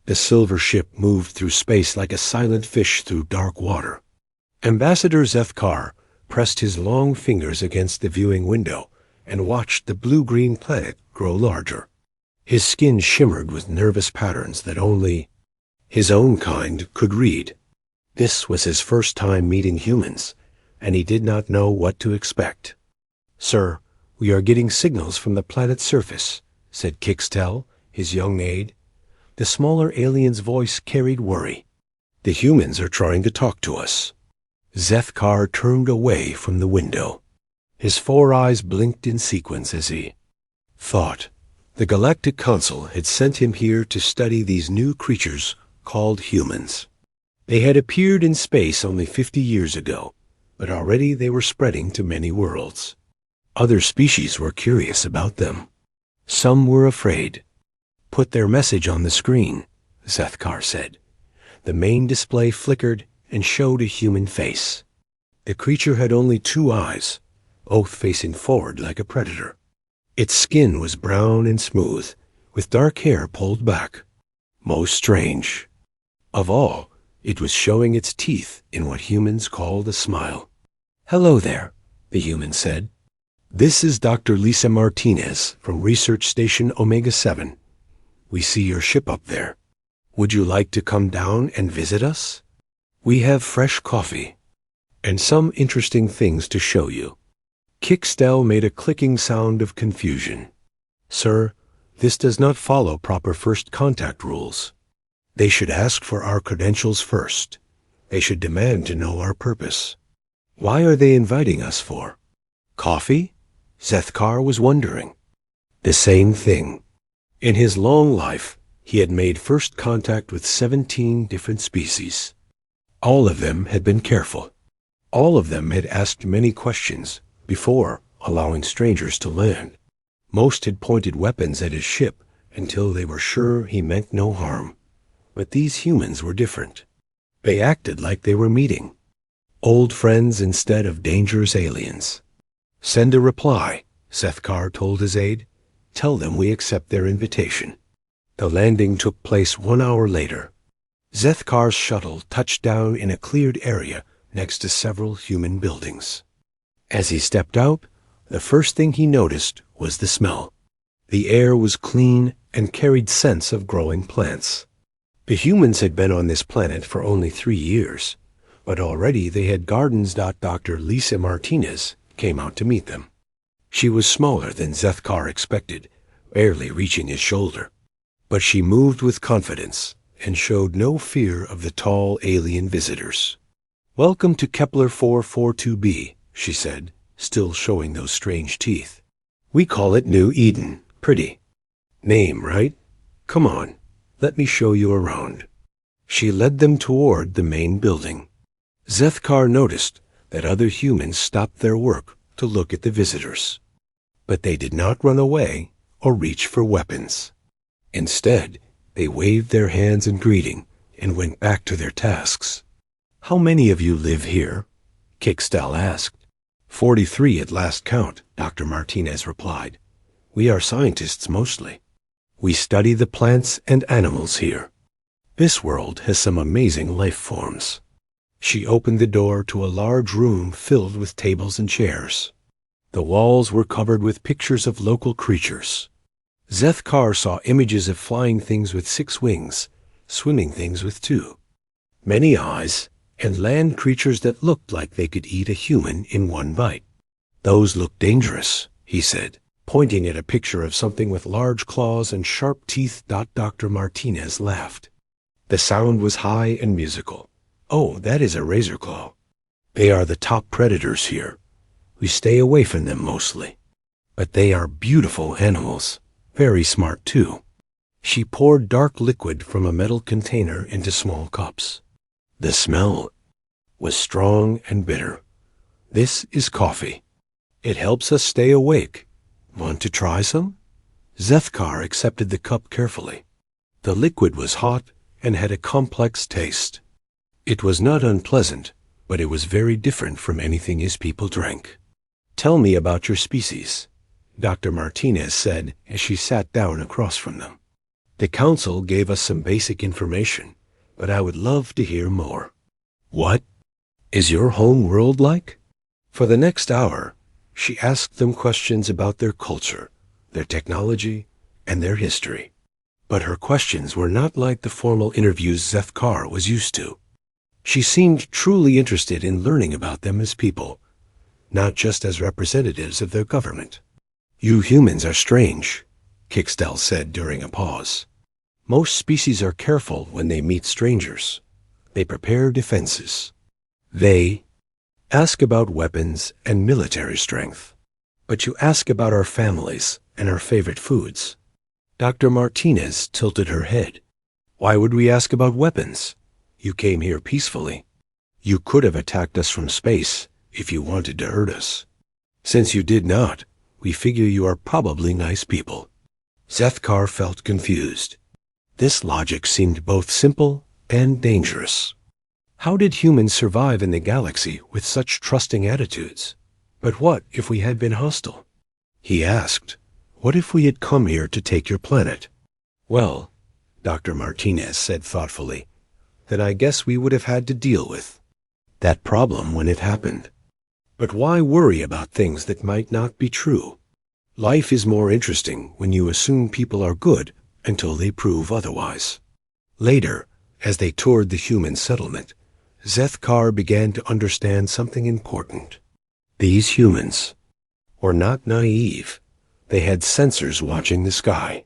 The silver ship moved through space like a silent fish through dark water. Ambassador Zethkar pressed his long fingers against the viewing window and watched the blue-green planet grow larger. His skin shimmered with nervous patterns that only his own kind could read. This was his first time meeting humans, and he did not know what to expect. "Sir, we are getting signals from the planet's surface," said Kixtel, his young aide. The smaller alien's voice carried worry. "The humans are trying to talk to us." Zethkar turned away from the window. His 4 eyes blinked in sequence as he thought. The Galactic Council had sent him here to study these new creatures called humans. They had appeared in space only 50 years ago, but already they were spreading to many worlds. Other species were curious about them. Some were afraid. "Put their message on the screen," Zethkar said. The main display flickered and showed a human face. The creature had only 2 eyes, both facing forward like a predator. Its skin was brown and smooth, with dark hair pulled back. Most strange of all, it was showing its teeth in what humans called a smile. "Hello there," the human said. "This is Dr. Lisa Martinez from Research Station Omega-7. We see your ship up there. Would you like to come down and visit us? We have fresh coffee and some interesting things to show you." Kixtel made a clicking sound of confusion. "Sir, this does not follow proper first contact rules. They should ask for our credentials first. They should demand to know our purpose. Why are they inviting us for? Coffee?" Zethkar was wondering. The same thing. In his long life, he had made first contact with 17 different species. All of them had been careful. All of them had asked many questions before allowing strangers to land. Most had pointed weapons at his ship until they were sure he meant no harm. But these humans were different. They acted like they were meeting old friends instead of dangerous aliens. "Send a reply," Zethkar told his aide. "Tell them we accept their invitation." The landing took place 1 hour later. Zethkar's shuttle touched down in a cleared area next to several human buildings. As he stepped out, the first thing he noticed was the smell. The air was clean and carried scents of growing plants. The humans had been on this planet for only 3 years, but already they had gardens. Dr. Lisa Martinez came out to meet them. She was smaller than Zethkar expected, barely reaching his shoulder. But she moved with confidence and showed no fear of the tall alien visitors. "Welcome to Kepler 442b, she said, still showing those strange teeth. "We call it New Eden. Pretty name, right? Come on, let me show you around." She led them toward the main building. Zethkar noticed that other humans stopped their work to look at the visitors. But they did not run away or reach for weapons. Instead, they waved their hands in greeting and went back to their tasks. "How many of you live here?" Kixtel asked. 43 at last count," Dr. Martinez replied. "We are scientists mostly. We study the plants and animals here. This world has some amazing life forms." She opened the door to a large room filled with tables and chairs. The walls were covered with pictures of local creatures. Zethkar saw images of flying things with 6 wings, swimming things with 2, many eyes, and land creatures that looked like they could eat a human in one bite. "Those look dangerous," he said, pointing at a picture of something with large claws and sharp teeth. Dr. Martinez laughed. The sound was high and musical. "Oh, that is a razor claw. They are the top predators here. We stay away from them mostly. But they are beautiful animals, very smart too." She poured dark liquid from a metal container into small cups. The smell was strong and bitter. "This is coffee. It helps us stay awake. Want to try some?" Zethkar accepted the cup carefully. The liquid was hot and had a complex taste. It was not unpleasant, but it was very different from anything his people drank. "Tell me about your species," Dr. Martinez said as she sat down across from them. The council gave us some basic information, but I would love to hear more. What is your home world like? For the next hour, she asked them questions about their culture, their technology, and their history. But her questions were not like the formal interviews Zethkar was used to. She seemed truly interested in learning about them as people, not just as representatives of their government. You humans are strange, Kikstel said during a pause. Most species are careful when they meet strangers. They prepare defenses. They ask about weapons and military strength. But you ask about our families and our favorite foods. Dr. Martinez tilted her head. Why would we ask about weapons? You came here peacefully. You could have attacked us from space if you wanted to hurt us. Since you did not, we figure you are probably nice people. Zethkar felt confused. This logic seemed both simple and dangerous. How did humans survive in the galaxy with such trusting attitudes? But what if we had been hostile? He asked, what if we had come here to take your planet? Well, Dr. Martinez said thoughtfully, then I guess we would have had to deal with that problem when it happened. But why worry about things that might not be true? Life is more interesting when you assume people are good until they prove otherwise. Later, as they toured the human settlement, Zethkar began to understand something important. These humans were not naive. They had sensors watching the sky.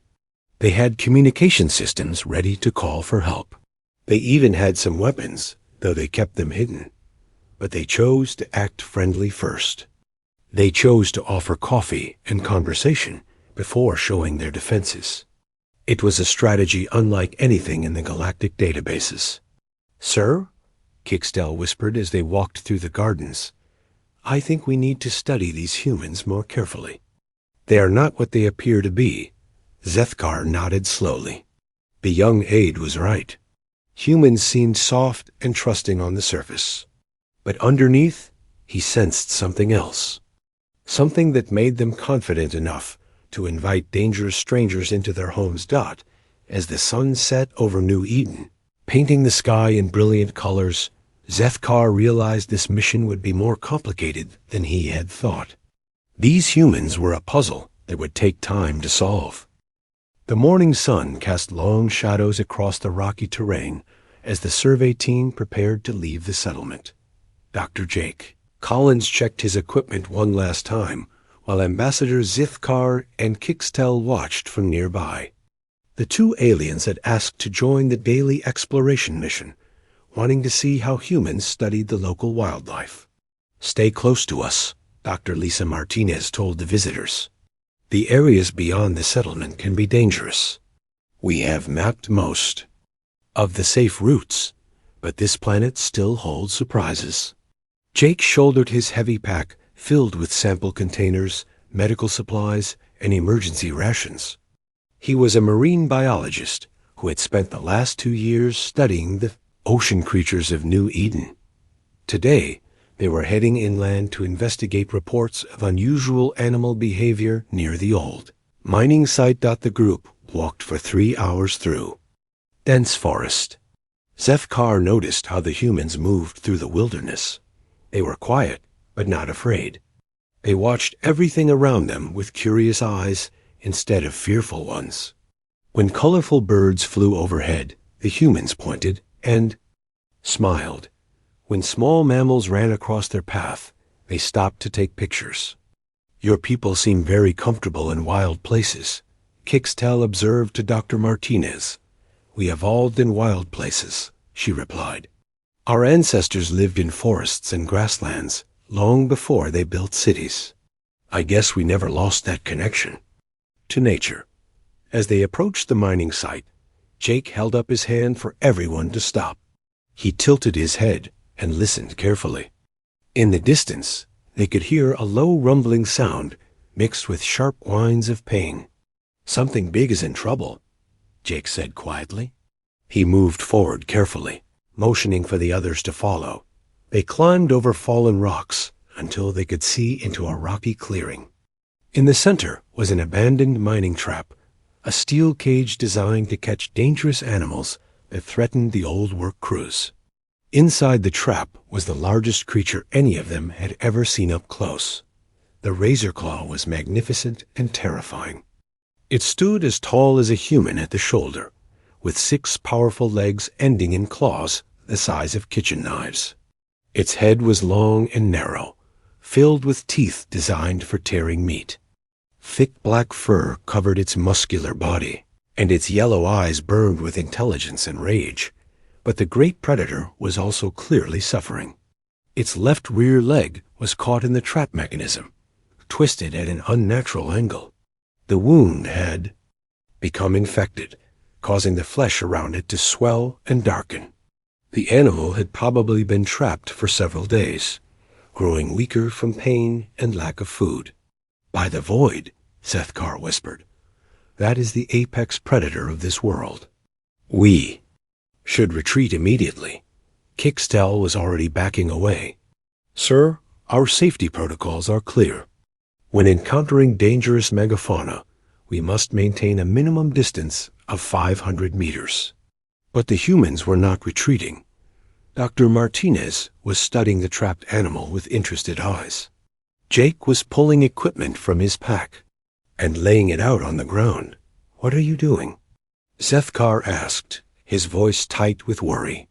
They had communication systems ready to call for help. They even had some weapons, though they kept them hidden. But they chose to act friendly first. They chose to offer coffee and conversation before showing their defenses. It was a strategy unlike anything in the galactic databases. Sir, Kikstel whispered as they walked through the gardens, I think we need to study these humans more carefully. They are not what they appear to be. Zethkar nodded slowly. The young aide was right. Humans seemed soft and trusting on the surface. But underneath, he sensed something else. Something that made them confident enough to invite dangerous strangers into their homes. As the sun set over New Eden, painting the sky in brilliant colors, Zethkar realized this mission would be more complicated than he had thought. These humans were a puzzle that would take time to solve. The morning sun cast long shadows across the rocky terrain as the survey team prepared to leave the settlement. Dr. Jake Collins checked his equipment one last time, while Ambassador Zethkar and Kikstel watched from nearby. The two aliens had asked to join the daily exploration mission, wanting to see how humans studied the local wildlife. Stay close to us, Dr. Lisa Martinez told the visitors. The areas beyond the settlement can be dangerous. We have mapped most of the safe routes, but this planet still holds surprises. Jake shouldered his heavy pack filled with sample containers, medical supplies, and emergency rations. He was a marine biologist who had spent the last 2 years studying the ocean creatures of New Eden. Today, they were heading inland to investigate reports of unusual animal behavior near the old mining site. The group walked for 3 hours through dense forest. Zethkar noticed how the humans moved through the wilderness. They were quiet, but not afraid. They watched everything around them with curious eyes instead of fearful ones. When colorful birds flew overhead, the humans pointed and smiled. When small mammals ran across their path, they stopped to take pictures. Your people seem very comfortable in wild places, Kikstel observed to Dr. Martinez. We evolved in wild places, she replied. Our ancestors lived in forests and grasslands long before they built cities. I guess we never lost that connection to nature. As they approached the mining site, Jake held up his hand for everyone to stop. He tilted his head and listened carefully. In the distance, they could hear a low rumbling sound mixed with sharp whines of pain. Something big is in trouble, Jake said quietly. He moved forward carefully, motioning for the others to follow. They climbed over fallen rocks until they could see into a rocky clearing. In the center was an abandoned mining trap, a steel cage designed to catch dangerous animals that threatened the old work crews. Inside the trap was the largest creature any of them had ever seen up close. The razor claw was magnificent and terrifying. It stood as tall as a human at the shoulder, with 6 powerful legs ending in claws the size of kitchen knives. Its head was long and narrow, filled with teeth designed for tearing meat. Thick black fur covered its muscular body, and its yellow eyes burned with intelligence and rage. But the great predator was also clearly suffering. Its left rear leg was caught in the trap mechanism, twisted at an unnatural angle. The wound had become infected, causing the flesh around it to swell and darken. The animal had probably been trapped for several days, growing weaker from pain and lack of food. "By the void," Sethkar whispered. "That is the apex predator of this world. We should retreat immediately." Kixtel was already backing away. "Sir, our safety protocols are clear. When encountering dangerous megafauna, we must maintain a minimum distance of 500 meters. But the humans were not retreating. Dr. Martinez was studying the trapped animal with interested eyes. Jake was pulling equipment from his pack and laying it out on the ground. "What are you doing?" Sethkar asked, his voice tight with worry.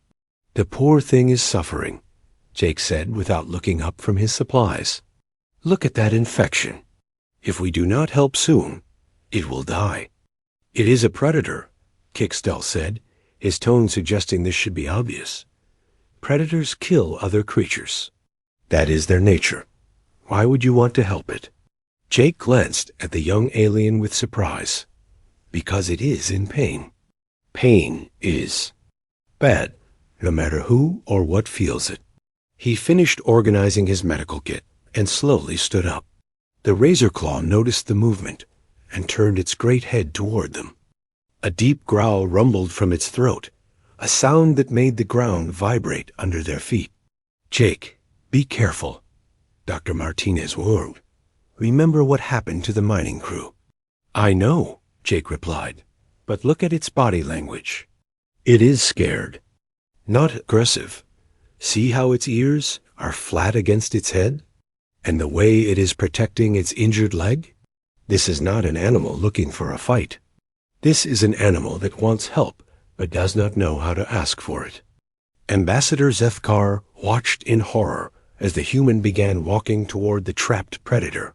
"The poor thing is suffering," Jake said without looking up from his supplies. "Look at that infection. If we do not help soon, it will die." "It is a predator," Kixtel said, his tone suggesting this should be obvious. "Predators kill other creatures. That is their nature. Why would you want to help it?" Jake glanced at the young alien with surprise. "Because it is in pain. Pain is bad, no matter who or what feels it." He finished organizing his medical kit and slowly stood up. The razor claw noticed the movement and turned its great head toward them. A deep growl rumbled from its throat, a sound that made the ground vibrate under their feet. "Jake, be careful," Dr. Martinez warned. "Remember what happened to the mining crew." "I know," Jake replied, "but look at its body language. It is scared, not aggressive. See how its ears are flat against its head? And the way it is protecting its injured leg? This is not an animal looking for a fight. This is an animal that wants help but does not know how to ask for it." Ambassador Sethkar watched in horror as the human began walking toward the trapped predator.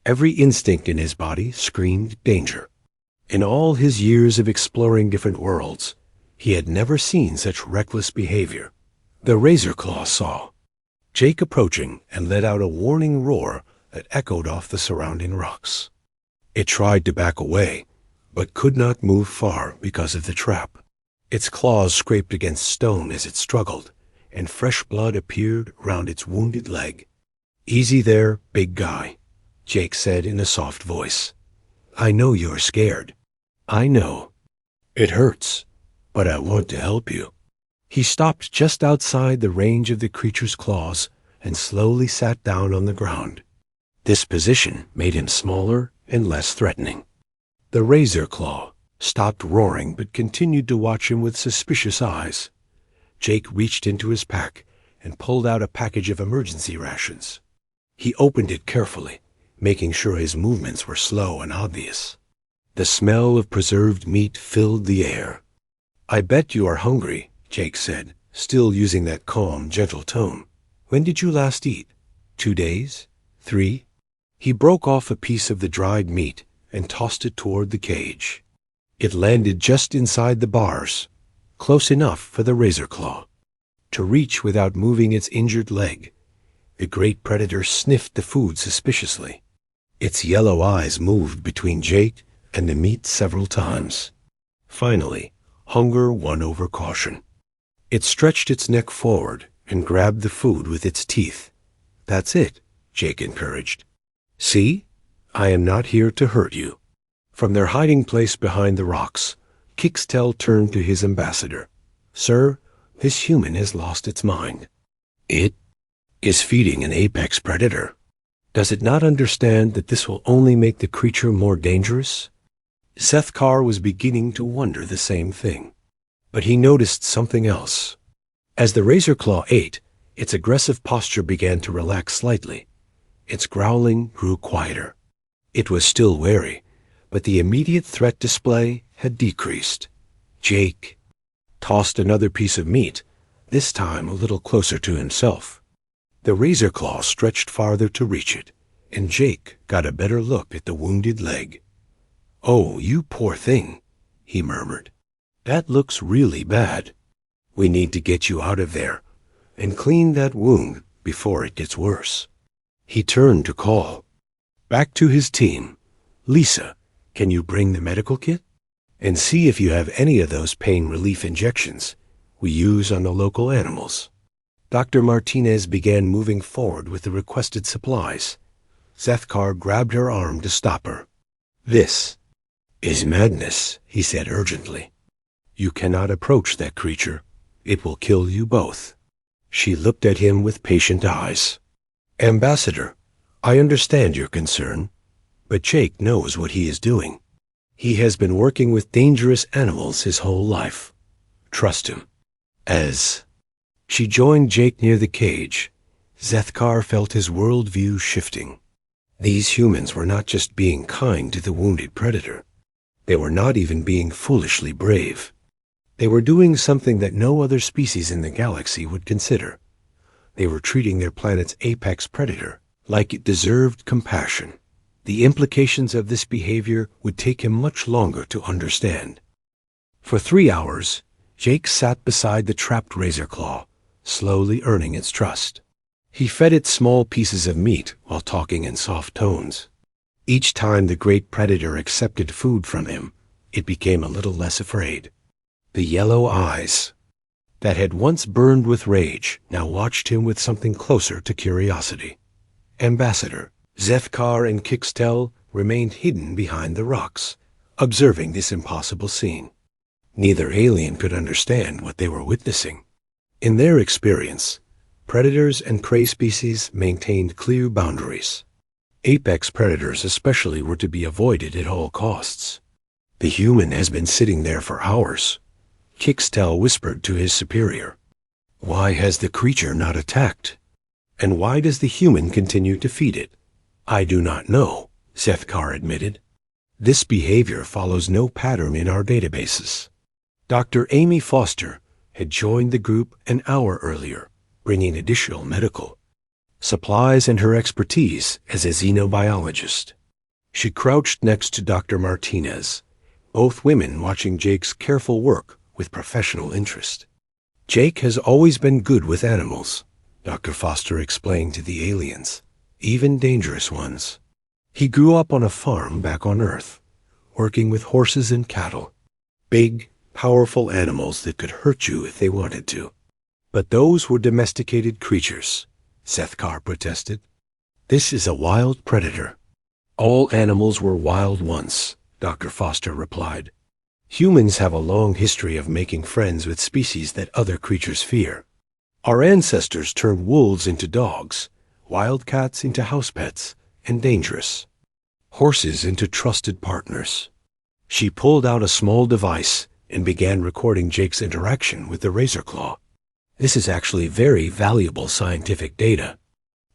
Every instinct in his body screamed danger. In all his years of exploring different worlds, he had never seen such reckless behavior. The razor claw saw Jake approaching and let out a warning roar that echoed off the surrounding rocks. It tried to back away, but could not move far because of the trap. Its claws scraped against stone as it struggled, and fresh blood appeared round its wounded leg. "Easy there, big guy," Jake said in a soft voice. "I know you're scared. I know. It hurts, but I want to help you." He stopped just outside the range of the creature's claws and slowly sat down on the ground. This position made him smaller and less threatening. The razor claw stopped roaring but continued to watch him with suspicious eyes. Jake reached into his pack and pulled out a package of emergency rations. He opened it carefully, making sure his movements were slow and obvious. The smell of preserved meat filled the air. "I bet you are hungry," Jake said, still using that calm, gentle tone. "When did you last eat? 2 days? 3? He broke off a piece of the dried meat and tossed it toward the cage. It landed just inside the bars, close enough for the razor claw to reach without moving its injured leg. The great predator sniffed the food suspiciously. Its yellow eyes moved between Jake and the meat several times. Finally, hunger won over caution. It stretched its neck forward and grabbed the food with its teeth. "That's it," Jake encouraged. "See? I am not here to hurt you." From their hiding place behind the rocks, Kixtel turned to his ambassador. "Sir, this human has lost its mind. It is feeding an apex predator. Does it not understand that this will only make the creature more dangerous? Sethkar was beginning to wonder the same thing. But he noticed something else. As the razor claw ate, its aggressive posture began to relax slightly. Its growling grew quieter. It was still wary, but the immediate threat display had decreased. Jake tossed another piece of meat, this time a little closer to himself. The razor claw stretched farther to reach it, and Jake got a better look at the wounded leg. "Oh, you poor thing," he murmured. "That looks really bad. We need to get you out of there and clean that wound before it gets worse." He turned to call back to his team. "Lisa, can you bring the medical kit? And see if you have any of those pain relief injections we use on the local animals." Dr. Martinez began moving forward with the requested supplies. Sethkar grabbed her arm to stop her. "This is madness," he said urgently. "You cannot approach that creature. It will kill you both." She looked at him with patient eyes. "Ambassador, I understand your concern, but Jake knows what he is doing. He has been working with dangerous animals his whole life. Trust him." As she joined Jake near the cage, Sethkar felt his worldview shifting. These humans were not just being kind to the wounded predator. They were not even being foolishly brave. They were doing something that no other species in the galaxy would consider. They were treating their planet's apex predator like it deserved compassion. The implications of this behavior would take him much longer to understand. For 3 hours, Jake sat beside the trapped razor claw, slowly earning its trust. He fed it small pieces of meat while talking in soft tones. Each time the great predator accepted food from him, it became a little less afraid. The yellow eyes that had once burned with rage now watched him with something closer to curiosity. Ambassador, Sethkar and Kixtel remained hidden behind the rocks, observing this impossible scene. Neither alien could understand what they were witnessing. In their experience, predators and prey species maintained clear boundaries. Apex predators especially were to be avoided at all costs. "The human has been sitting there for hours," Kixtel whispered to his superior. "Why has the creature not attacked? And why does the human continue to feed it?" "I do not know," Sethkar admitted. "This behavior follows no pattern in our databases." Dr. Amy Foster had joined the group an hour earlier, bringing additional medical supplies and her expertise as a xenobiologist. She crouched next to Dr. Martinez, both women watching Jake's careful work with professional interest. "Jake has always been good with animals," Dr. Foster explained to the aliens, "even dangerous ones. He grew up on a farm back on Earth, working with horses and cattle. Big, powerful animals that could hurt you if they wanted to." "But those were domesticated creatures," Sethkar protested. "This is a wild predator." "All animals were wild once," Dr. Foster replied. "Humans have a long history of making friends with species that other creatures fear. Our ancestors turned wolves into dogs, wildcats into house pets, and dangerous horses into trusted partners." She pulled out a small device and began recording Jake's interaction with the razor claw. "This is actually very valuable scientific data.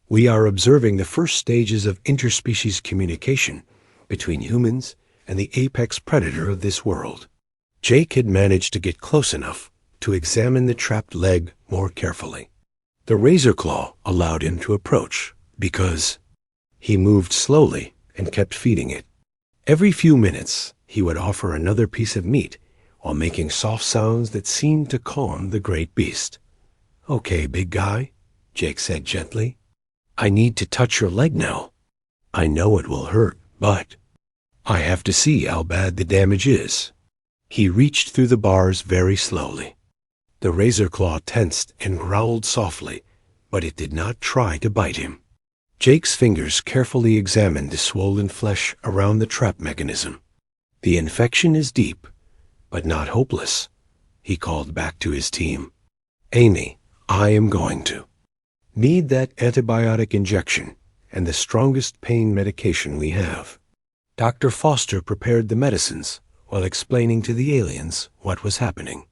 We are observing the first stages of interspecies communication between humans and the apex predator of this world." Jake had managed to get close enough to examine the trapped leg more carefully. The razor claw allowed him to approach because he moved slowly and kept feeding it. Every few minutes, he would offer another piece of meat while making soft sounds that seemed to calm the great beast. "Okay, big guy," Jake said gently. "I need to touch your leg now. I know it will hurt, but I have to see how bad the damage is." He reached through the bars very slowly. The razor claw tensed and growled softly, but it did not try to bite him. Jake's fingers carefully examined the swollen flesh around the trap mechanism. "The infection is deep, but not hopeless," he called back to his team. "Amy, I am going to need that antibiotic injection and the strongest pain medication we have." Dr. Foster prepared the medicines while explaining to the aliens what was happening.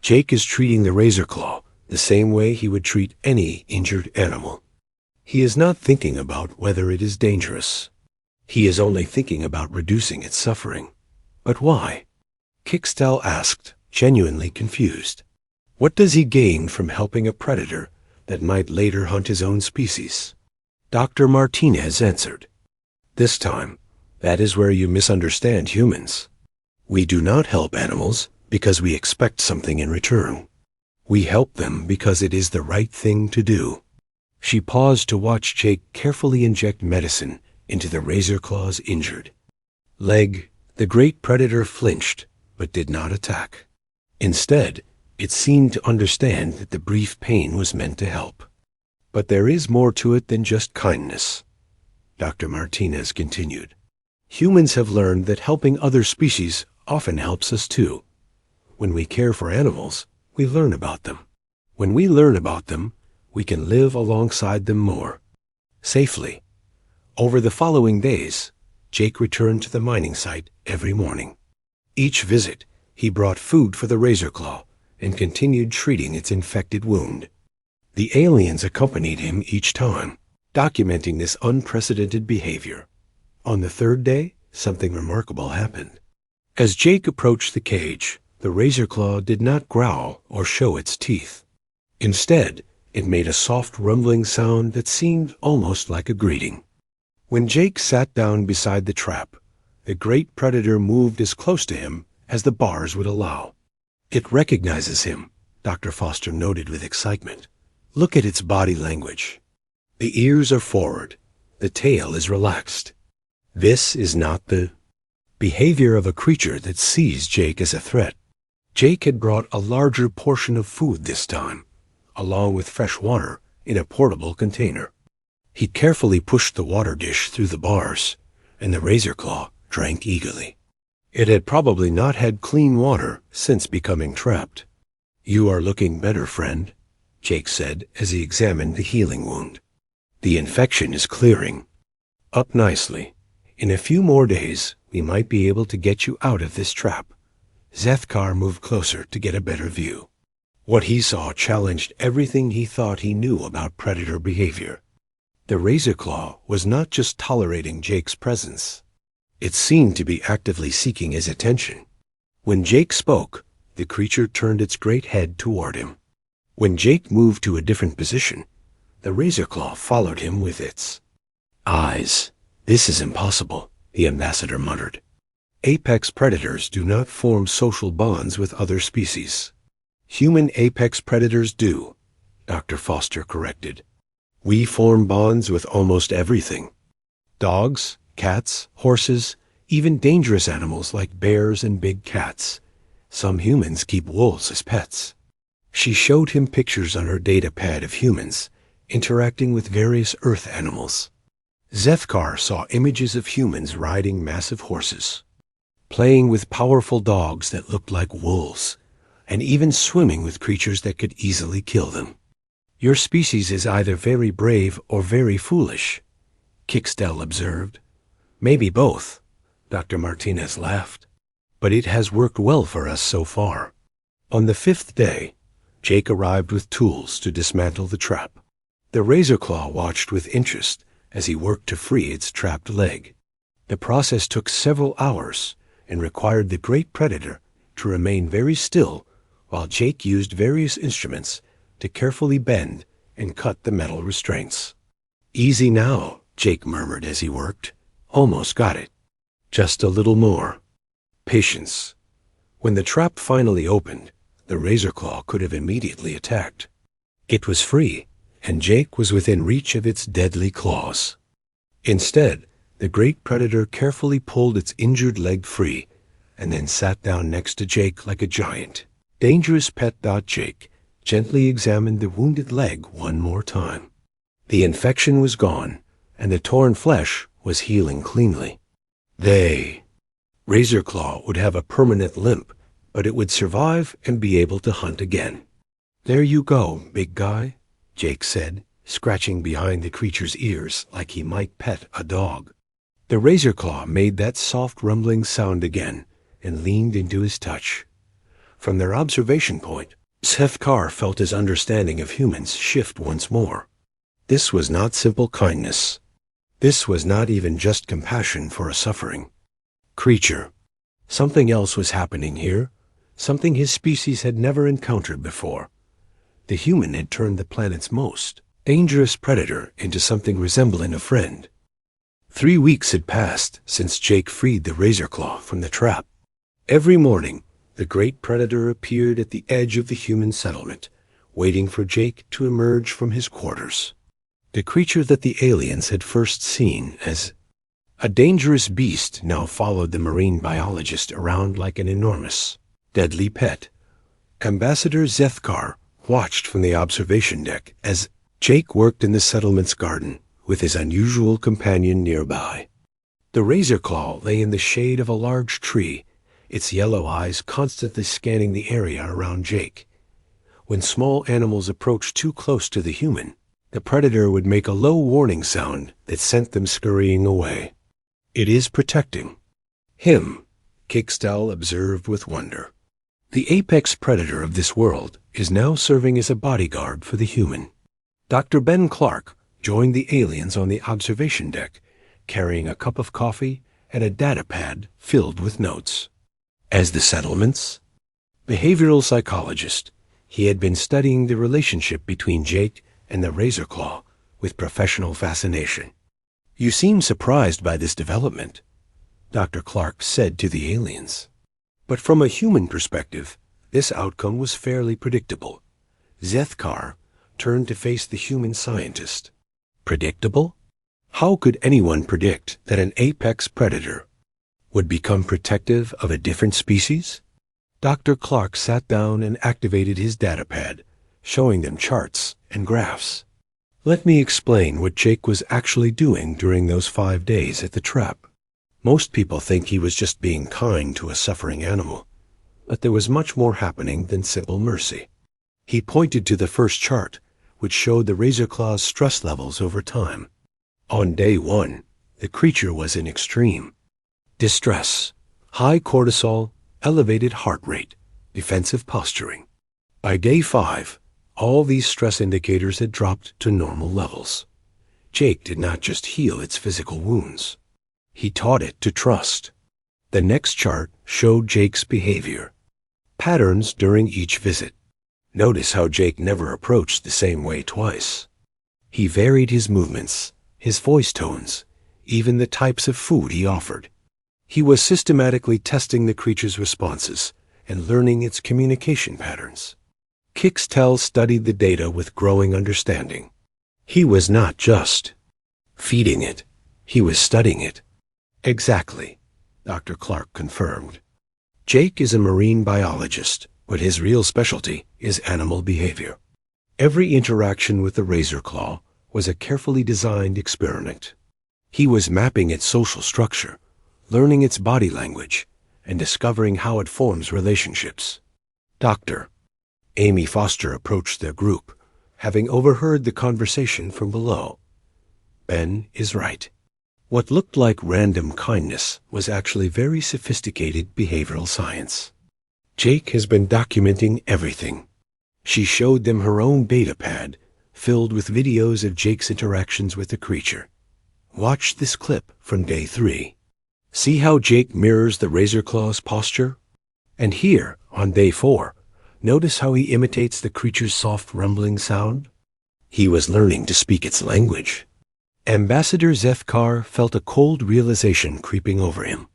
Jake is treating the razor claw the same way he would treat any injured animal. He is not thinking about whether it is dangerous. He is only thinking about reducing its suffering. But why? Kickstel asked, genuinely confused. What does he gain from helping a predator that might later hunt his own species? Dr. Martinez answered, "This time, that is where you misunderstand humans. We do not help animals because we expect something in return. We help them because it is the right thing to do." She paused to watch Jake carefully inject medicine into the razor claw's injured leg. The great predator flinched, but did not attack. Instead, it seemed to understand that the brief pain was meant to help. But there is more to it than just kindness, Dr. Martinez continued. Humans have learned that helping other species often helps us too. When we care for animals, we learn about them. When we learn about them, we can live alongside them more safely. Over the following days, Jake returned to the mining site every morning. Each visit, he brought food for the razor claw and continued treating its infected wound. The aliens accompanied him each time, documenting this unprecedented behavior. On the third day, something remarkable happened. As Jake approached the cage, the razor claw did not growl or show its teeth. Instead, it made a soft rumbling sound that seemed almost like a greeting. When Jake sat down beside the trap, the great predator moved as close to him as the bars would allow. It recognizes him, Dr. Foster noted with excitement. Look at its body language. The ears are forward. The tail is relaxed. This is not the behavior of a creature that sees Jake as a threat. Jake had brought a larger portion of food this time, along with fresh water in a portable container. He carefully pushed the water dish through the bars, and the razor claw drank eagerly. It had probably not had clean water since becoming trapped. "You are looking better, friend," Jake said as he examined the healing wound. "The infection is clearing up nicely. In a few more days, we might be able to get you out of this trap." Zethkar moved closer to get a better view. What he saw challenged everything he thought he knew about predator behavior. The razor claw was not just tolerating Jake's presence. It seemed to be actively seeking his attention. When Jake spoke, the creature turned its great head toward him. When Jake moved to a different position, the razor claw followed him with its eyes. "This is impossible," the ambassador muttered. Apex predators do not form social bonds with other species. Human apex predators do, Dr. Foster corrected. We form bonds with almost everything. Dogs, cats, horses, even dangerous animals like bears and big cats. Some humans keep wolves as pets. She showed him pictures on her data pad of humans interacting with various earth animals. Zethkar saw images of humans riding massive horses, playing with powerful dogs that looked like wolves, and even swimming with creatures that could easily kill them. "Your species is either very brave or very foolish," Kickstel observed. "Maybe both," Dr. Martinez laughed. "But it has worked well for us so far." On the fifth day, Jake arrived with tools to dismantle the trap. The razor claw watched with interest as he worked to free its trapped leg. The process took several hours and required the great predator to remain very still while Jake used various instruments to carefully bend and cut the metal restraints. "Easy now," Jake murmured as he worked. "Almost got it. Just a little more. Patience." When the trap finally opened, the razor claw could have immediately attacked. It was free, and Jake was within reach of its deadly claws. Instead, the great predator carefully pulled its injured leg free and then sat down next to Jake like a giant. Dangerous pet. Jake gently examined the wounded leg one more time. The infection was gone, and the torn flesh was healing cleanly. Razor Claw would have a permanent limp, but it would survive and be able to hunt again. "There you go, big guy," Jake said, scratching behind the creature's ears like he might pet a dog. The The razor claw made that soft rumbling sound again and leaned into his touch. From their observation point, Sefkar felt his understanding of humans shift once more. This was not simple kindness. This was not even just compassion for a suffering creature. Something else was happening here, something his species had never encountered before. The human had turned the planet's most dangerous predator into something resembling a friend. 3 weeks had passed since Jake freed the razor claw from the trap. Every morning, the great predator appeared at the edge of the human settlement, waiting for Jake to emerge from his quarters. The creature that the aliens had first seen as a dangerous beast now followed the marine biologist around like an enormous, deadly pet. Ambassador Zethkar watched from the observation deck as Jake worked in the settlement's garden with his unusual companion nearby. The razor claw lay in the shade of a large tree, its yellow eyes constantly scanning the area around Jake. When small animals approached too close to the human, the predator would make a low warning sound that sent them scurrying away. "It is protecting him," Kickstel observed with wonder. The apex predator of this world is now serving as a bodyguard for the human. Dr. Ben Clark joined the aliens on the observation deck, carrying a cup of coffee and a data pad filled with notes. As the settlement's behavioral psychologist, he had been studying the relationship between Jake and the razor claw with professional fascination. "You seem surprised by this development," Dr. Clark said to the aliens. But from a human perspective, this outcome was fairly predictable. Zethkar turned to face the human scientist. Predictable? How could anyone predict that an apex predator would become protective of a different species? Dr. Clark sat down and activated his datapad, showing them charts and graphs. "Let me explain what Jake was actually doing during those 5 days at the trap. Most people think he was just being kind to a suffering animal, but there was much more happening than simple mercy." He pointed to the first chart, which showed the razor claw's stress levels over time. On day 1, the creature was in extreme distress, high cortisol, elevated heart rate, defensive posturing. By day 5, all these stress indicators had dropped to normal levels. Jake did not just heal its physical wounds. He taught it to trust. The next chart showed Jake's behavior, patterns during each visit. Notice how Jake never approached the same way twice. He varied his movements, his voice tones, even the types of food he offered. He was systematically testing the creature's responses and learning its communication patterns. Kickstel studied the data with growing understanding. He was not just feeding it, he was studying it. "Exactly," Dr. Clark confirmed. "Jake is a marine biologist, but his real specialty is animal behavior. Every interaction with the razor claw was a carefully designed experiment. He was mapping its social structure, learning its body language, and discovering how it forms relationships." Dr. Amy Foster approached their group, having overheard the conversation from below. "Ben is right. What looked like random kindness was actually very sophisticated behavioral science. Jake has been documenting everything." She showed them her own data pad, filled with videos of Jake's interactions with the creature. "Watch this clip from day 3. See how Jake mirrors the razor claw's posture? And here, on day 4, notice how he imitates the creature's soft rumbling sound? He was learning to speak its language." Ambassador Zethkar felt a cold realization creeping over him.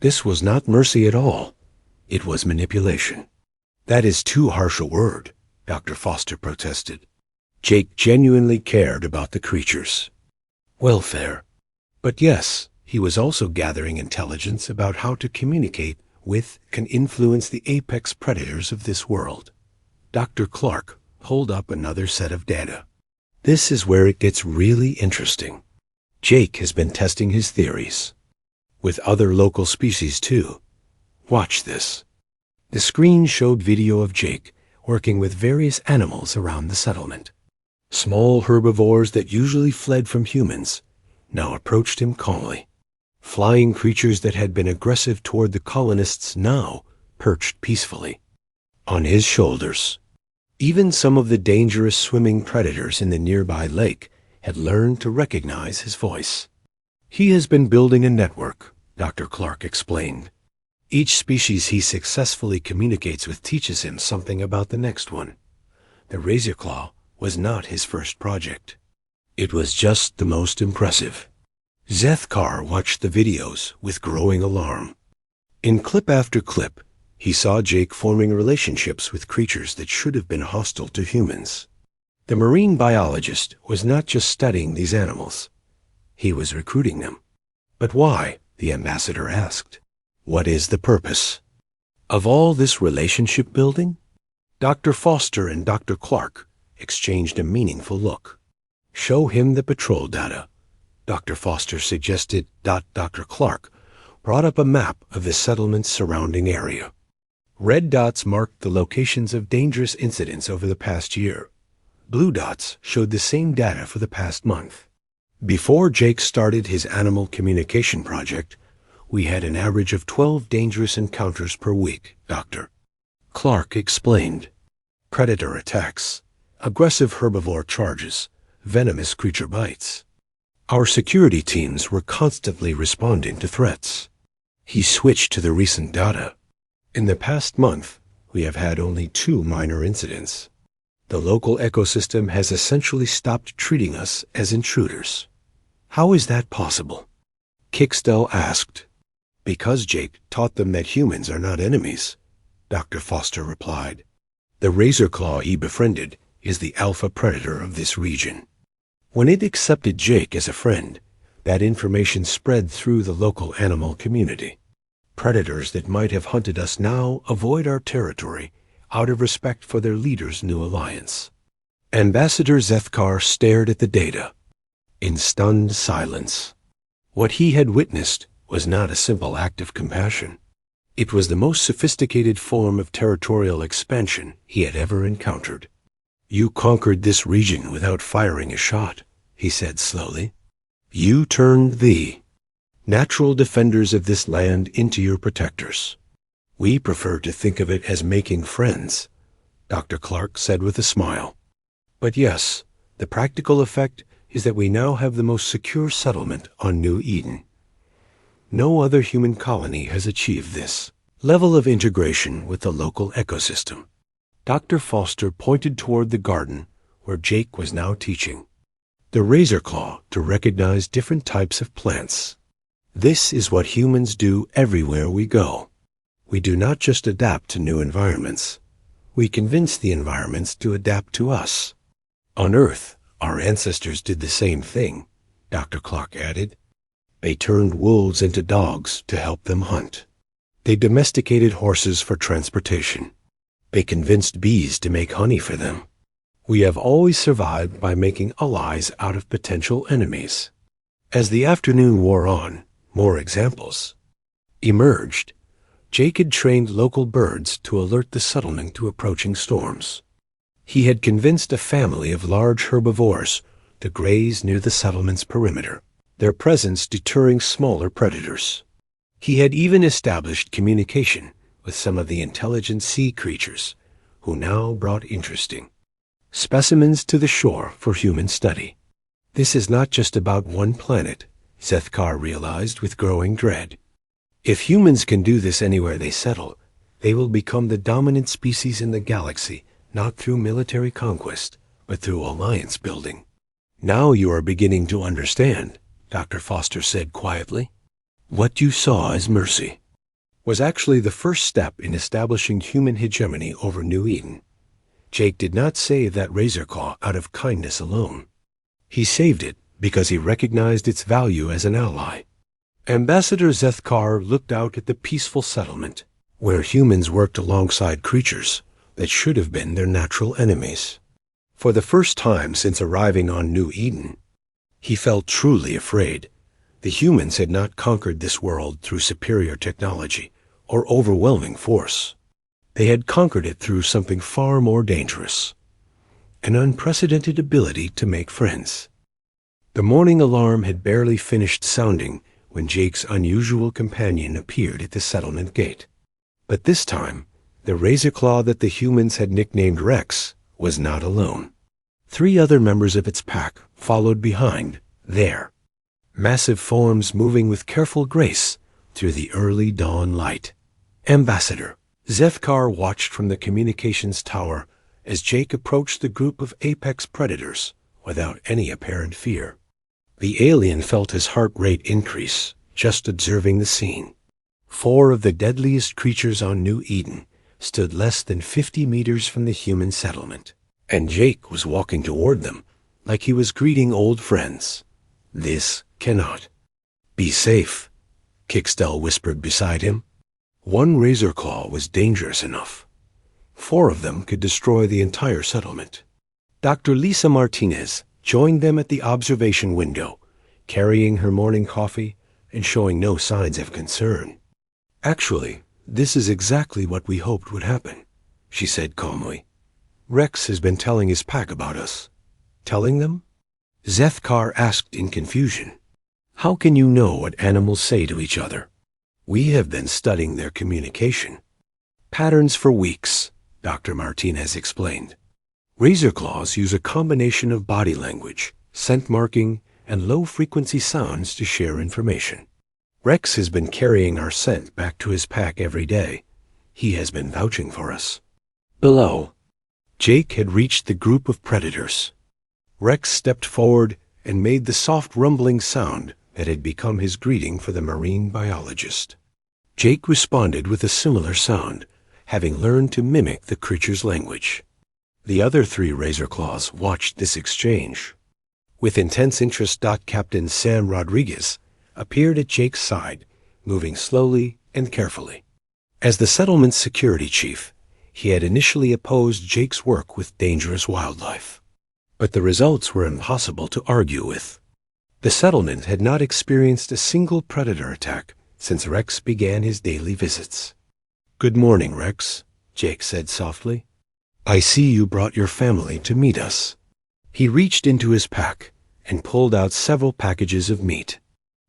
This was not mercy at all. It was manipulation. "That is too harsh a word," Dr. Foster protested. Jake genuinely cared about the creature's welfare. But yes, he was also gathering intelligence about how to communicate with and influence the apex predators of this world. Dr. Clark pulled up another set of data. "This is where it gets really interesting. Jake has been testing his theories with other local species too. Watch this." The screen showed video of Jake working with various animals around the settlement. Small herbivores that usually fled from humans now approached him calmly. Flying creatures that had been aggressive toward the colonists now perched peacefully on his shoulders. Even some of the dangerous swimming predators in the nearby lake had learned to recognize his voice. He has been building a network, Dr. Clark explained. Each species he successfully communicates with teaches him something about the next one. The Razor Claw was not his first project. It was just the most impressive. Zethkar watched the videos with growing alarm. In clip after clip, he saw Jake forming relationships with creatures that should have been hostile to humans. The marine biologist was not just studying these animals. He was recruiting them. But why? The ambassador asked. What is the purpose of all this relationship building? Dr. Foster and Dr. Clark exchanged a meaningful look. Show him the patrol data, Dr. Foster suggested. Dr. Clark brought up a map of the settlement's surrounding area. Red dots marked the locations of dangerous incidents over the past year. Blue dots showed the same data for the past month. Before Jake started his animal communication project, we had an average of 12 dangerous encounters per week, Dr. Clark explained. Predator attacks, aggressive herbivore charges, venomous creature bites. Our security teams were constantly responding to threats. He switched to the recent data. In the past month, we have had only 2 minor incidents. The local ecosystem has essentially stopped treating us as intruders. How is that possible? Kickstell asked. Because Jake taught them that humans are not enemies, Dr. Foster replied. The Razor Claw he befriended is the alpha predator of this region. When it accepted Jake as a friend, that information spread through the local animal community. Predators that might have hunted us now avoid our territory out of respect for their leader's new alliance. Ambassador Zethkar stared at the data in stunned silence. What he had witnessed was not a simple act of compassion. It was the most sophisticated form of territorial expansion he had ever encountered. You conquered this region without firing a shot, he said slowly. You turned the natural defenders of this land into your protectors. We prefer to think of it as making friends, Dr. Clark said with a smile. But yes, the practical effect is that we now have the most secure settlement on New Eden. No other human colony has achieved this level of integration with the local ecosystem. Dr. Foster pointed toward the garden where Jake was now teaching the Razor Claw to recognize different types of plants. This is what humans do everywhere we go. We do not just adapt to new environments. We convince the environments to adapt to us. On Earth, our ancestors did the same thing, Dr. Clark added. They turned wolves into dogs to help them hunt. They domesticated horses for transportation. They convinced bees to make honey for them. We have always survived by making allies out of potential enemies. As the afternoon wore on, more examples emerged. Jake had trained local birds to alert the settlement to approaching storms. He had convinced a family of large herbivores to graze near the settlement's perimeter, their presence deterring smaller predators. He had even established communication with some of the intelligent sea creatures, who now brought interesting specimens to the shore for human study. This is not just about one planet, Zethkar realized with growing dread. If humans can do this anywhere they settle, they will become the dominant species in the galaxy, not through military conquest, but through alliance building. Now you are beginning to understand, Dr. Foster said quietly. What you saw as mercy was actually the first step in establishing human hegemony over New Eden. Jake did not save that Razor Claw out of kindness alone. He saved it because he recognized its value as an ally. Ambassador Zethkar looked out at the peaceful settlement, where humans worked alongside creatures that should have been their natural enemies. For the first time since arriving on New Eden, he felt truly afraid. The humans had not conquered this world through superior technology or overwhelming force. They had conquered it through something far more dangerous, an unprecedented ability to make friends. The morning alarm had barely finished sounding when Jake's unusual companion appeared at the settlement gate. But this time, the Razorclaw that the humans had nicknamed Rex was not alone. 3 other members of its pack followed behind, there, massive forms moving with careful grace through the early dawn light. Ambassador Zethkar watched from the communications tower as Jake approached the group of apex predators without any apparent fear. The alien felt his heart rate increase just observing the scene. 4 of the deadliest creatures on New Eden stood less than 50 meters from the human settlement, and Jake was walking toward them like he was greeting old friends. This cannot be safe, Kickstel whispered beside him. 1 Razorclaw was dangerous enough. 4 of them could destroy the entire settlement. Dr. Lisa Martinez joined them at the observation window, carrying her morning coffee and showing no signs of concern. Actually, this is exactly what we hoped would happen, she said calmly. Rex has been telling his pack about us. Telling them? Zethkar asked in confusion. How can you know what animals say to each other? We have been studying their communication patterns for weeks, Dr. Martinez explained. Razorclaws use a combination of body language, scent marking, and low-frequency sounds to share information. Rex has been carrying our scent back to his pack every day. He has been vouching for us. Below, Jake had reached the group of predators. Rex stepped forward and made the soft rumbling sound that had become his greeting for the marine biologist. Jake responded with a similar sound, having learned to mimic the creature's language. The other 3 Razorclaws watched this exchange. With intense interest, Captain Sam Rodriguez appeared at Jake's side, moving slowly and carefully. As the settlement's security chief, he had initially opposed Jake's work with dangerous wildlife. But the results were impossible to argue with. The settlement had not experienced a single predator attack since Rex began his daily visits. Good morning, Rex, Jake said softly. I see you brought your family to meet us. He reached into his pack and pulled out several packages of meat.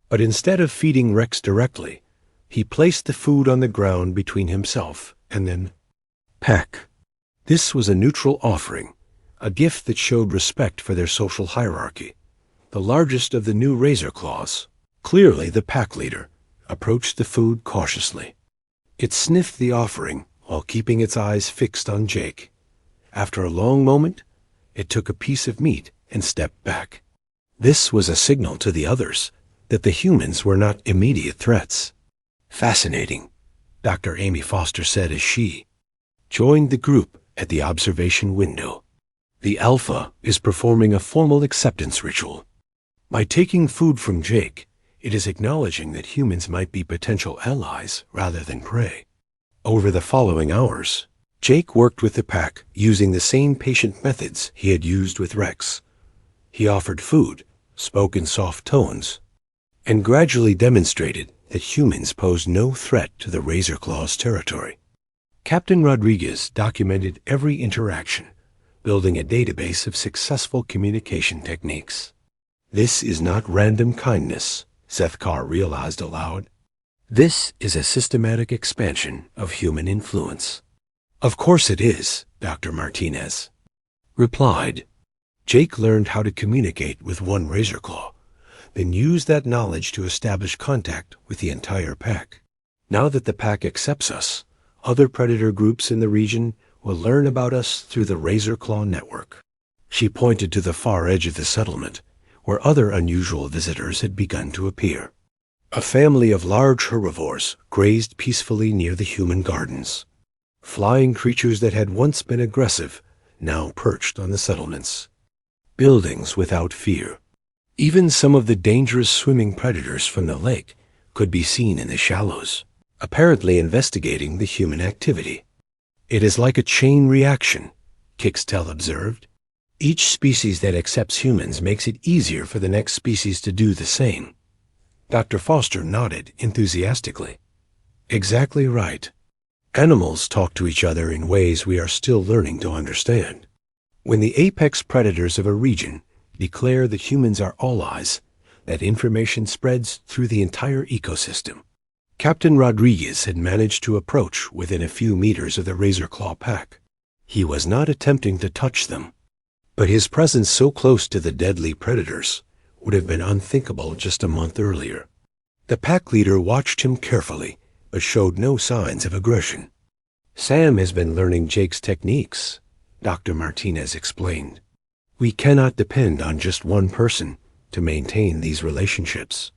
But instead of feeding Rex directly, he placed the food on the ground between himself and then Peck. This was a neutral offering, a gift that showed respect for their social hierarchy. The largest of the new Razorclaws, clearly the pack leader, approached the food cautiously. It sniffed the offering while keeping its eyes fixed on Jake. After a long moment, it took a piece of meat and stepped back. This was a signal to the others that the humans were not immediate threats. Fascinating, Dr. Amy Foster said as she joined the group at the observation window. The Alpha is performing a formal acceptance ritual. By taking food from Jake, it is acknowledging that humans might be potential allies rather than prey. Over the following hours, Jake worked with the pack using the same patient methods he had used with Rex. He offered food, spoke in soft tones, and gradually demonstrated that humans posed no threat to the Razorclaw's territory. Captain Rodriguez documented every interaction, building a database of successful communication techniques. This is not random kindness, Zethkar realized aloud. This is a systematic expansion of human influence. Of course it is, Dr. Martinez replied. Jake learned how to communicate with one Razorclaw, then used that knowledge to establish contact with the entire pack. Now that the pack accepts us, other predator groups in the region will learn about us through the Razorclaw network. She pointed to the far edge of the settlement, where other unusual visitors had begun to appear. A family of large herbivores grazed peacefully near the human gardens. Flying creatures that had once been aggressive now perched on the settlements. Buildings without fear. Even some of the dangerous swimming predators from the lake could be seen in the shallows, apparently investigating the human activity. It is like a chain reaction, Kickstel observed. Each species that accepts humans makes it easier for the next species to do the same. Dr. Foster nodded enthusiastically. Exactly right. Animals talk to each other in ways we are still learning to understand. When the apex predators of a region declare that humans are allies, that information spreads through the entire ecosystem. Captain Rodriguez had managed to approach within a few meters of the Razorclaw pack. He was not attempting to touch them, but his presence so close to the deadly predators would have been unthinkable just a month earlier. The pack leader watched him carefully, but showed no signs of aggression. "Sam has been learning Jake's techniques," Dr. Martinez explained. "We cannot depend on just one person to maintain these relationships.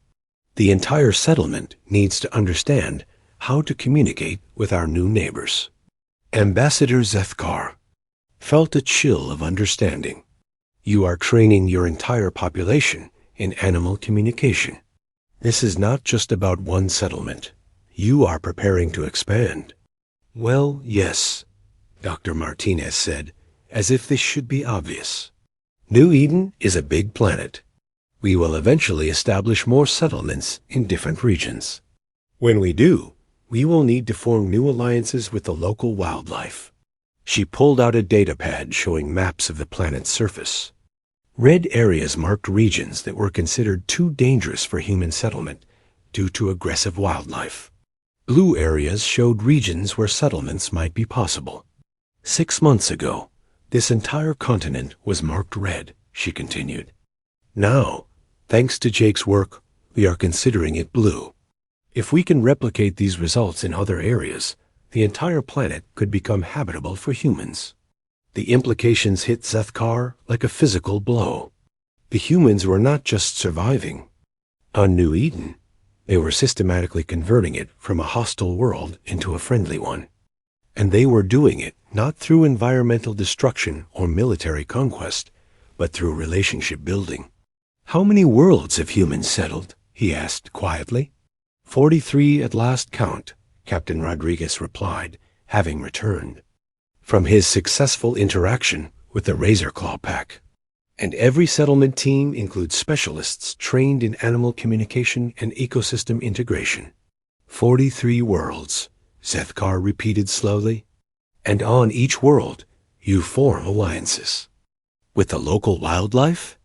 The entire settlement needs to understand how to communicate with our new neighbors." Ambassador Zethkar felt a chill of understanding. "You are training your entire population in animal communication. This is not just about one settlement. You are preparing to expand." "Well, yes," Dr. Martinez said, as if this should be obvious. "New Eden is a big planet. We will eventually establish more settlements in different regions. When we do, we will need to form new alliances with the local wildlife." She pulled out a data pad showing maps of the planet's surface. Red areas marked regions that were considered too dangerous for human settlement due to aggressive wildlife. Blue areas showed regions where settlements might be possible. 6 months ago, this entire continent was marked red, she continued. Now, thanks to Jake's work, we are considering it blue. If we can replicate these results in other areas, the entire planet could become habitable for humans. The implications hit Zethkar like a physical blow. The humans were not just surviving. On New Eden, they were systematically converting it from a hostile world into a friendly one. And they were doing it not through environmental destruction or military conquest, but through relationship building. "How many worlds have humans settled?" he asked quietly. 43 at last count, Captain Rodriguez replied, having returned from his successful interaction with the Razorclaw pack. "And every settlement team includes specialists trained in animal communication and ecosystem integration." 43 worlds, Zethkar repeated slowly. "And on each world, you form alliances." "With the local wildlife?"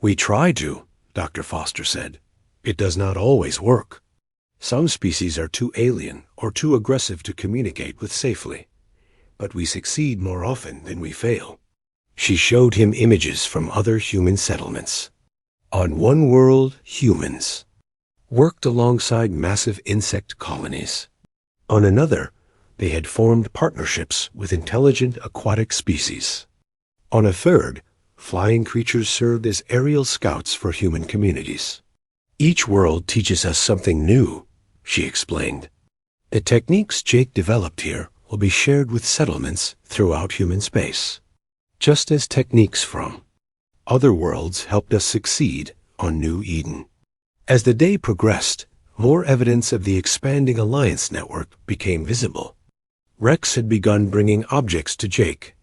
"We try to," Dr. Foster said. "It does not always work. Some species are too alien or too aggressive to communicate with safely. But we succeed more often than we fail." She showed him images from other human settlements. On one world, humans worked alongside massive insect colonies. On another, they had formed partnerships with intelligent aquatic species. On a third, flying creatures served as aerial scouts for human communities. "Each world teaches us something new," she explained. "The techniques Jake developed here will be shared with settlements throughout human space, just as techniques from other worlds helped us succeed on New Eden." As the day progressed, more evidence of the expanding alliance network became visible. Rex had begun bringing objects to Jake,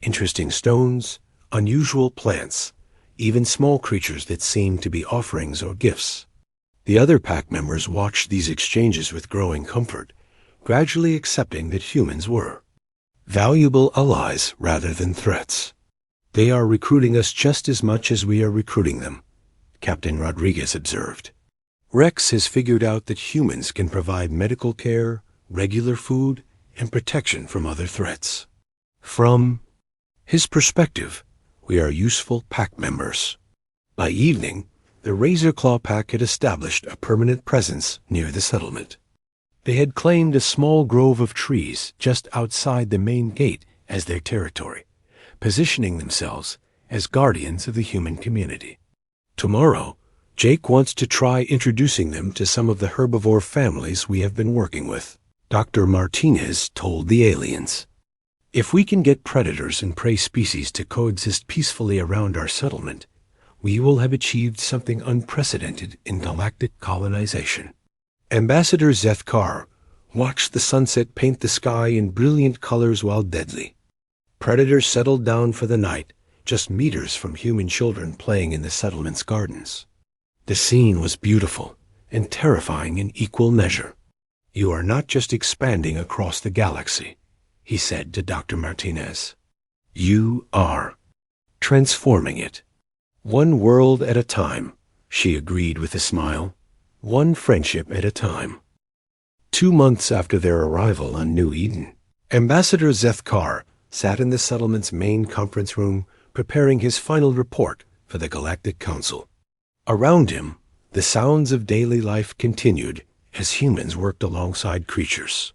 interesting stones, unusual plants, even small creatures that seemed to be offerings or gifts. The other pack members watched these exchanges with growing comfort, gradually accepting that humans were valuable allies rather than threats. "They are recruiting us just as much as we are recruiting them," Captain Rodriguez observed. "Rex has figured out that humans can provide medical care, regular food, and protection from other threats. From his perspective, we are useful pack members." By evening, the Razorclaw pack had established a permanent presence near the settlement. They had claimed a small grove of trees just outside the main gate as their territory, positioning themselves as guardians of the human community. "Tomorrow, Jake wants to try introducing them to some of the herbivore families we have been working with," Dr. Martinez told the aliens. "If we can get predators and prey species to coexist peacefully around our settlement, we will have achieved something unprecedented in galactic colonization." Ambassador Zethkar watched the sunset paint the sky in brilliant colors while deadly. Predators settled down for the night, just meters from human children playing in the settlement's gardens. The scene was beautiful and terrifying in equal measure. "You are not just expanding across the galaxy," he said to Dr. Martinez. "You are transforming it, one world at a time, she agreed with a smile. One friendship at a time. 2 months after their arrival on New Eden, Ambassador Zethkar sat in the settlement's main conference room preparing his final report for the Galactic Council. Around him, the sounds of daily life continued as humans worked alongside creatures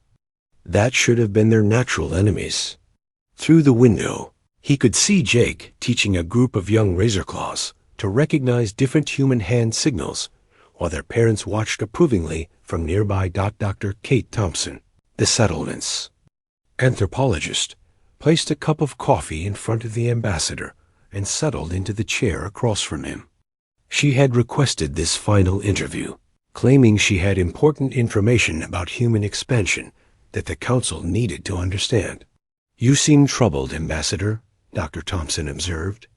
that should have been their natural enemies. Through the window, he could see Jake teaching a group of young Razorclaws to recognize different human hand signals, while their parents watched approvingly from nearby. Dr. Kate Thompson, the settlement's anthropologist, placed a cup of coffee in front of the ambassador and settled into the chair across from him. She had requested this final interview, claiming she had important information about human expansion that the council needed to understand. "You seem troubled, Ambassador," Dr. Thompson observed.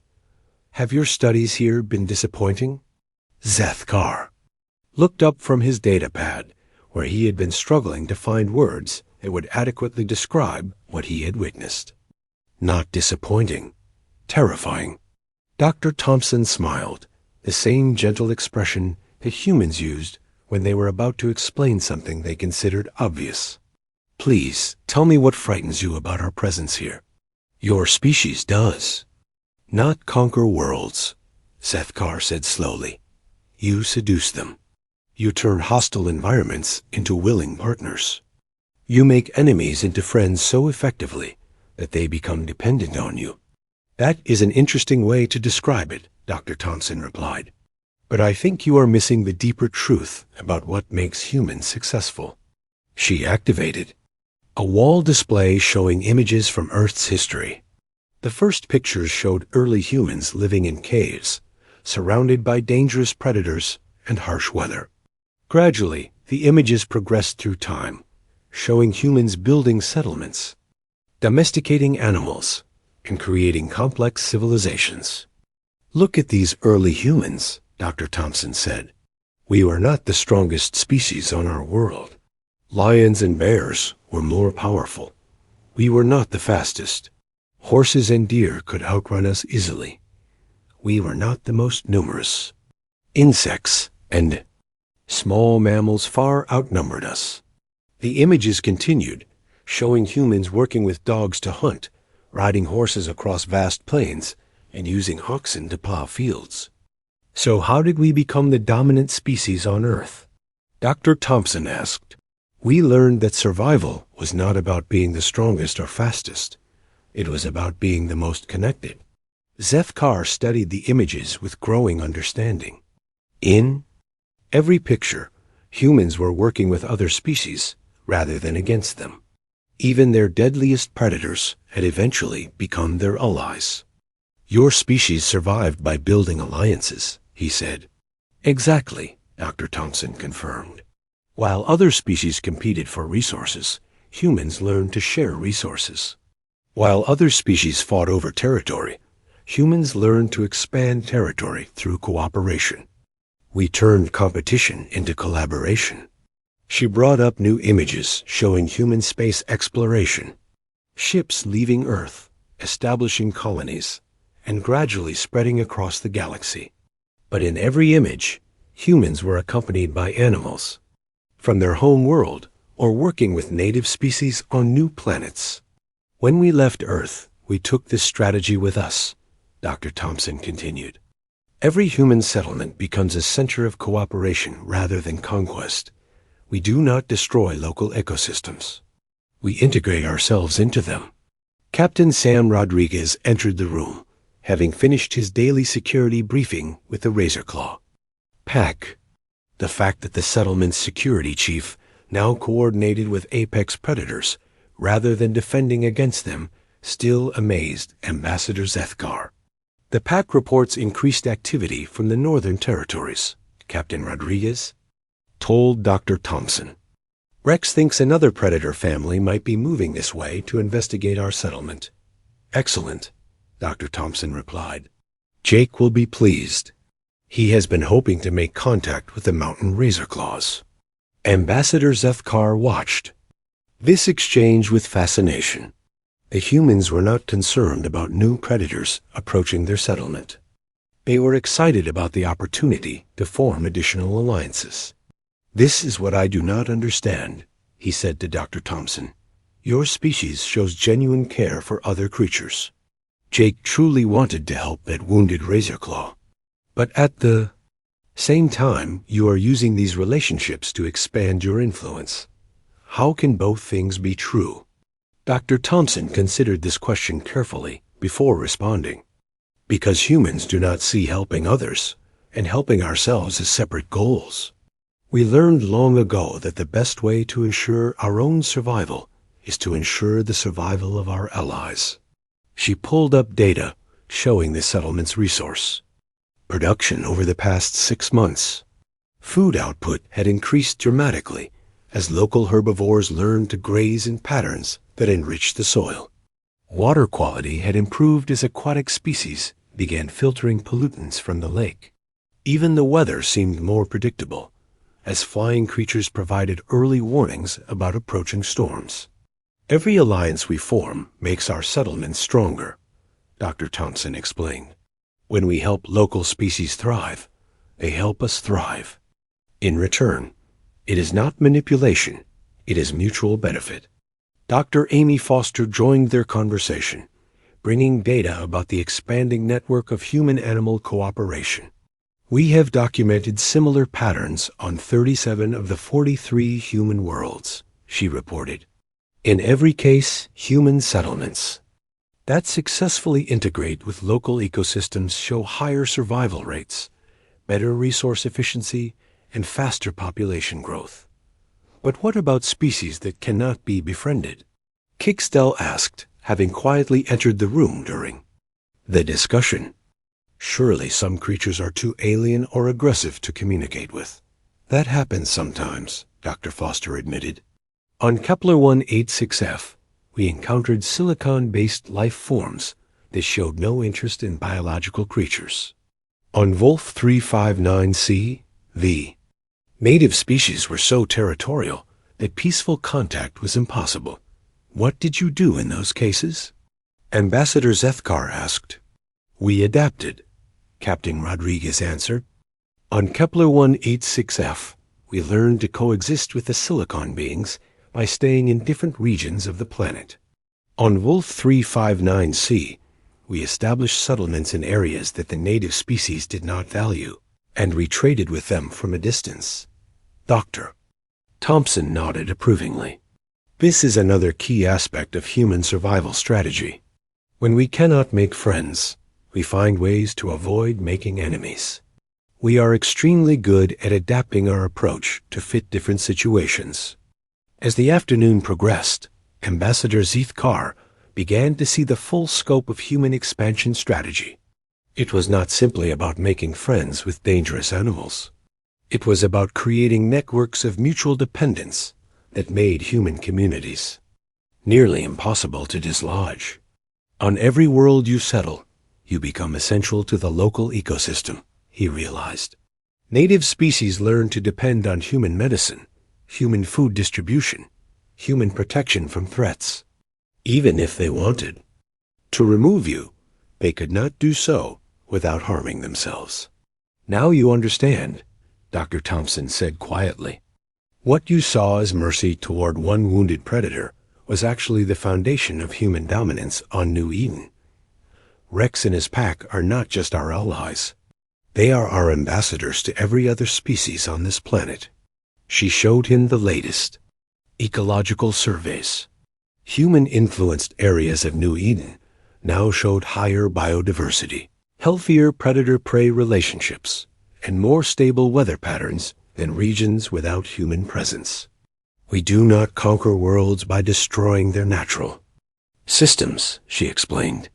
"Have your studies here been disappointing?" Zethkar looked up from his datapad, where he had been struggling to find words that would adequately describe what he had witnessed. "Not disappointing. Terrifying." Dr. Thompson smiled, the same gentle expression that humans used when they were about to explain something they considered obvious. "Please, tell me what frightens you about our presence here." "Your species does not conquer worlds," Zethkar said slowly. "You seduce them. You turn hostile environments into willing partners. You make enemies into friends so effectively that they become dependent on you." "That is an interesting way to describe it," Dr. Thompson replied. "But I think you are missing the deeper truth about what makes humans successful." She activated a wall display showing images from Earth's history. The first pictures showed early humans living in caves, surrounded by dangerous predators and harsh weather. Gradually, the images progressed through time, showing humans building settlements, domesticating animals, and creating complex civilizations. "Look at these early humans," Dr. Thompson said. "We were not the strongest species on our world. Lions and bears were more powerful. We were not the fastest. Horses and deer could outrun us easily. We were not the most numerous. Insects and small mammals far outnumbered us." The images continued, showing humans working with dogs to hunt, riding horses across vast plains, and using oxen to plow fields. "So how did we become the dominant species on Earth?" Dr. Thompson asked. "We learned that survival was not about being the strongest or fastest. It was about being the most connected." Zethkar studied the images with growing understanding. In every picture, humans were working with other species rather than against them. Even their deadliest predators had eventually become their allies. "Your species survived by building alliances," he said. "Exactly," Dr. Thompson confirmed. "While other species competed for resources, humans learned to share resources. While other species fought over territory, humans learned to expand territory through cooperation. We turned competition into collaboration." She brought up new images showing human space exploration, ships leaving Earth, establishing colonies, and gradually spreading across the galaxy. But in every image, humans were accompanied by animals, from their home world or working with native species on new planets. "When we left Earth, we took this strategy with us," Dr. Thompson continued. "Every human settlement becomes a center of cooperation rather than conquest. We do not destroy local ecosystems. We integrate ourselves into them." Captain Sam Rodriguez entered the room, having finished his daily security briefing with the Razorclaw. Pack. The fact that the settlement's security chief now coordinated with apex predators rather than defending against them still amazed Ambassador Zethkar. "The pack reports increased activity from the northern territories," Captain Rodriguez told Dr. Thompson. "Rex thinks another predator family might be moving this way to investigate our settlement." "Excellent," Dr. Thompson replied. "Jake will be pleased. He has been hoping to make contact with the mountain Razorclaws." Ambassador Zethkar watched this exchange with fascination. The humans were not concerned about new predators approaching their settlement. They were excited about the opportunity to form additional alliances. "This is what I do not understand," he said to Dr. Thompson. "Your species shows genuine care for other creatures." Jake truly wanted to help that wounded Razorclaw. "But at the same time, you are using these relationships to expand your influence. How can both things be true?" Dr. Thompson considered this question carefully before responding. "Because humans do not see helping others and helping ourselves as separate goals. We learned long ago that the best way to ensure our own survival is to ensure the survival of our allies." She pulled up data showing the settlement's resource production over the past 6 months. Food output had increased dramatically as local herbivores learned to graze in patterns that enriched the soil. Water quality had improved as aquatic species began filtering pollutants from the lake. Even the weather seemed more predictable, as flying creatures provided early warnings about approaching storms. "Every alliance we form makes our settlements stronger," Dr. Thompson explained. "When we help local species thrive, they help us thrive. In return, it is not manipulation, it is mutual benefit." Dr. Amy Foster joined their conversation, bringing data about the expanding network of human-animal cooperation. "We have documented similar patterns on 37 of the 43 human worlds," she reported. "In every case, human settlements that successfully integrate with local ecosystems show higher survival rates, better resource efficiency, and faster population growth." "But what about species that cannot be befriended?" Kicksdell asked, having quietly entered the room during the discussion. "Surely some creatures are too alien or aggressive to communicate with." "That happens sometimes," Dr. Foster admitted. "On Kepler 186f, we encountered silicon-based life forms that showed no interest in biological creatures. On Wolf 359c, the native species were so territorial that peaceful contact was impossible." "What did you do in those cases?" Ambassador Zethkar asked. "We adapted," Captain Rodriguez answered. "On Kepler 186f, we learned to coexist with the silicon beings by staying in different regions of the planet. On Wolf 359c, we established settlements in areas that the native species did not value, and we traded with them from a distance." Dr. Thompson nodded approvingly. "This is another key aspect of human survival strategy. When we cannot make friends, we find ways to avoid making enemies. We are extremely good at adapting our approach to fit different situations." As the afternoon progressed, Ambassador Zethkar began to see the full scope of human expansion strategy. It was not simply about making friends with dangerous animals. It was about creating networks of mutual dependence that made human communities nearly impossible to dislodge. "On every world you settle, you become essential to the local ecosystem," he realized. Native species learn to depend on human medicine, human food distribution, human protection from threats. Even if they wanted to remove you, they could not do so without harming themselves. "Now you understand," Dr. Thompson said quietly. "What you saw as mercy toward one wounded predator was actually the foundation of human dominance on New Eden. Rex and his pack are not just our allies. They are our ambassadors to every other species on this planet." She showed him the latest ecological surveys. Human-influenced areas of New Eden now showed higher biodiversity, healthier predator-prey relationships, and more stable weather patterns than regions without human presence. "We do not conquer worlds by destroying their natural systems," she explained.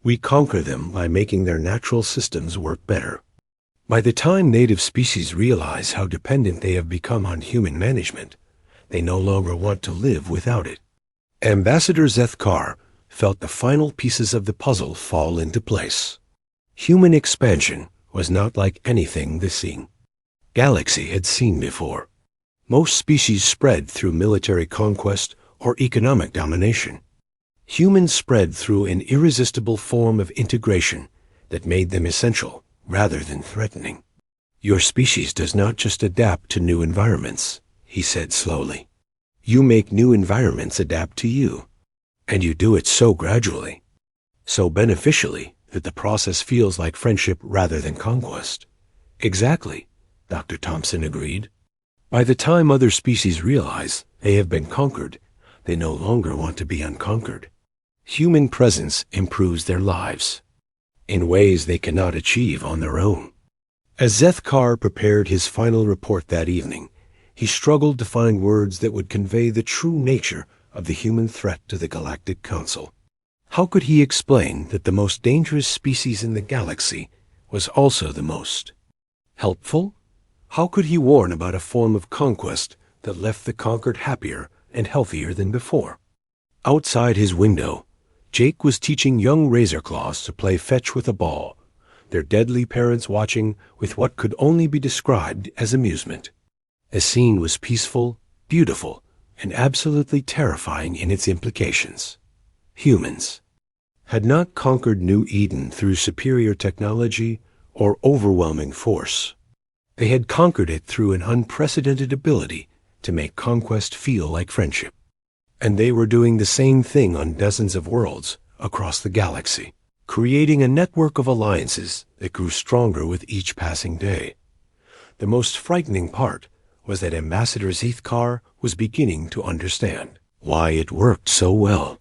"We conquer them by making their natural systems work better." By the time native species realize how dependent they have become on human management, they no longer want to live without it. Ambassador Zethkar felt the final pieces of the puzzle fall into place. Human expansion was not like anything the galaxy had seen before. Most species spread through military conquest or economic domination. Humans spread through an irresistible form of integration that made them essential rather than threatening. Your species does not just adapt to new environments, he said slowly. You make new environments adapt to you. And you do it so gradually, so beneficially, that the process feels like friendship rather than conquest. Exactly, Dr. Thompson agreed. By the time other species realize they have been conquered, they no longer want to be unconquered. Human presence improves their lives in ways they cannot achieve on their own. As Zethkar prepared his final report that evening, he struggled to find words that would convey the true nature of the human threat to the Galactic Council. How could he explain that the most dangerous species in the galaxy was also the most helpful? How could he warn about a form of conquest that left the conquered happier and healthier than before? Outside his window, Jake was teaching young Razorclaws to play fetch with a ball, their deadly parents watching with what could only be described as amusement. The scene was peaceful, beautiful, and absolutely terrifying in its implications. Humans had not conquered New Eden through superior technology or overwhelming force. They had conquered it through an unprecedented ability to make conquest feel like friendship. And they were doing the same thing on dozens of worlds across the galaxy, creating a network of alliances that grew stronger with each passing day. The most frightening part was that Ambassador Zethkar was beginning to understand why it worked so well.